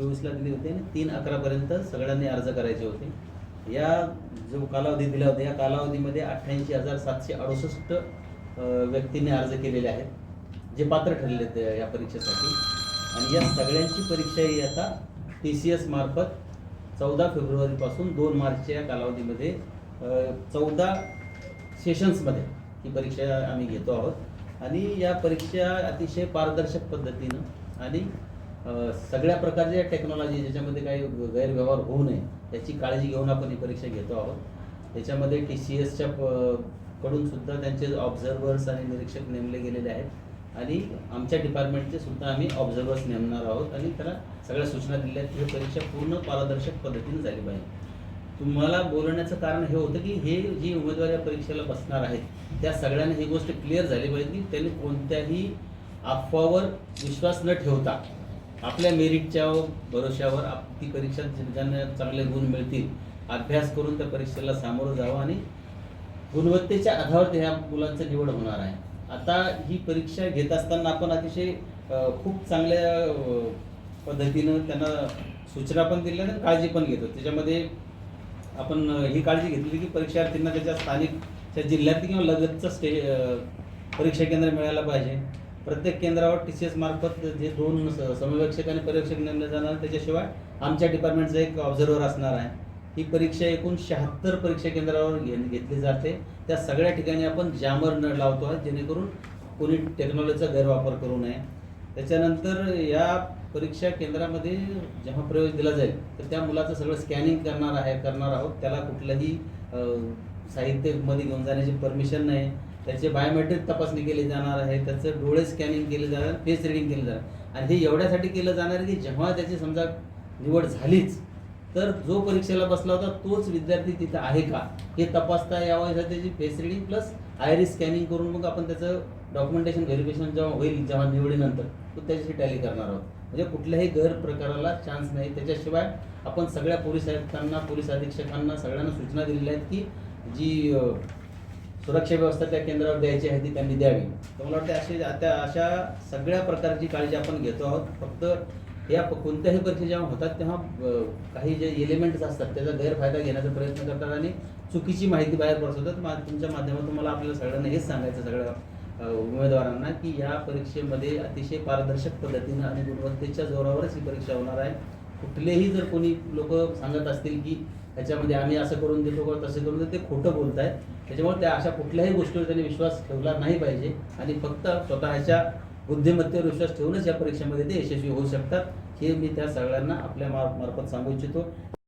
24ला दिली होती आणि 3/11पर्यंत सगळ्यांनी अर्ज करायचे होते। या जो कालावधी दिला होता या कालावधीमध्ये 88,768 व्यक्तींनी अर्ज केलेले आहेत जे पात्र ठरले आहेत या परीक्षेसाठी। आणि या सगळ्यांची परीक्षा ही आता TCS मार्फत 14 फेब्रुवारीपासून 2 मार्चच्या या कालावधीमध्ये 14 सेशन्समध्ये ही परीक्षा आम्ही घेतो आहोत। आणि या परीक्षा अतिशय पारदर्शक पद्धतीनं आणि सगळ्या प्रकारच्या टेक्नॉलॉजी ज्याच्यामध्ये काही गैरव्यवहार होऊ नये याची काळजी घेऊन आपण ही परीक्षा घेतो आहोत। याच्यामध्ये TCSच्या कडून सुद्धा त्यांचे ऑब्झर्वर्स आणि निरीक्षक नेमले गेलेले आहेत आणि आमच्या डिपार्टमेंटचे सुद्धा आम्ही ऑब्झर्वर्स नेमणार आहोत आणि त्याला सगळ्या सूचना दिल्या आहेत की ही परीक्षा पूर्ण पारदर्शक पद्धतीने झाली पाहिजे। तुम्हाला बोलण्याचं कारण हे होतं की हे जी उमेदवार या परीक्षेला बसणार आहेत त्या सगळ्यांना ही गोष्ट क्लिअर झाली पाहिजे की त्यांनी कोणत्याही अफवावर विश्वास न ठेवता आपल्या मेरिटच्या भरोश्यावर ती परीक्षा ज्यांना चांगले गुण मिळतील अभ्यास करून त्या परीक्षेला सामोरं जावं आणि गुणवत्तेच्या आधारावर ह्या मुलांचं निवड होणार आहे। आता ही परीक्षा घेत असताना आपण अतिशय खूप चांगल्या पद्धतीनं त्यांना सूचना पण दिल्या आणि काळजी पण घेतो। त्याच्यामध्ये आपण ही काळजी घेतली की परीक्षार्थींना त्याच्या स्थानिक जिल्ह्यात किंवा लगतचं परीक्षा केंद्र मिळायला पाहिजे। प्रत्येक केंद्रावर TCS मार्फत जे 2 समविक्षक आणि पर्यवेक्षक नेमले जाणार त्याच्याशिवाय आमच्या डिपार्टमेंटचा एक ऑब्झर्वर असणार आहे। ही परीक्षा एकूण 76 परीक्षा केंद्रावर घेतली जाते। त्या सगळ्या ठिकाणी आपण जॅमर न लावतो आहे जेणेकरून कोणी टेक्नॉलॉजीचा गैरवापर करू नये। त्याच्यानंतर या परीक्षा केंद्रामध्ये जेव्हा प्रवेश दिला जाईल तर त्या मुलाचं सगळं स्कॅनिंग करणार आहोत। त्याला कुठलंही साहित्यामध्ये घेऊन जाण्याची परमिशन नाही। त्याचे बायोमेट्रिक तपासणी केली जाणार आहे, त्याचं डोळे स्कॅनिंग केले जाणार, फेस रिडिंग केलं जाणार आणि हे एवढ्यासाठी केलं जाणार आहे की जेव्हा त्याची समजा निवड झालीच तर जो परीक्षेला बसला होता तोच विद्यार्थी तिथं आहे का हे तपासता यावं यासाठी त्याची face reading plus iris scanning करून मग आपण त्याचं डॉक्युमेंटेशन व्हेरिफिकेशन जेव्हा होईल जेव्हा निवडीनंतर तो त्याच्याशी टॅली करणार आहोत। म्हणजे कुठल्याही गैरप्रकाराला चान्स नाही। त्याच्याशिवाय आपण सगळ्या पोलीस आयुक्तांना पोलीस अधीक्षकांना सगळ्यांना सूचना दिलेल्या आहेत की जी सुरक्षा व्यवस्था त्या केंद्रावर द्यायची आहे ती त्यांनी द्यावी। तर मला वाटतं अशा सगळ्या प्रकारची काळजी आपण घेतो आहोत। फक्त या कोणत्याही परीक्षा जेव्हा होतात तेव्हा काही जे एलिमेंट्स असतात त्याचा गैरफायदा घेण्याचा प्रयत्न करतात आणि चुकीची माहिती बाहेर पसरवतात। तुमच्या माध्यमातून मला आपल्याला सगळ्यांना हेच सांगायचं सगळ्या उमेदवारांना की या परीक्षेमध्ये अतिशय पारदर्शक पद्धतीनं आणि गुणवत्तेच्या जोरावरच ही परीक्षा होणार आहे। कुठलेही जर कोणी लोक सांगत असतील की ह्याच्यामध्ये आम्ही असं करून देतो किंवा तसं करून देतो ते खोटं बोलत आहेत। त्याच्यामुळे त्या अशा कुठल्याही गोष्टीवर त्यांनी विश्वास ठेवला नाही पाहिजे आणि फक्त स्वतःच्या बुद्धिमत्तेवर विश्वास ठेवूनच या परीक्षेमध्ये ते यशस्वी होऊ शकतात हे मी त्या सगळ्यांना आपल्या मार्फत सांगू इच्छितो।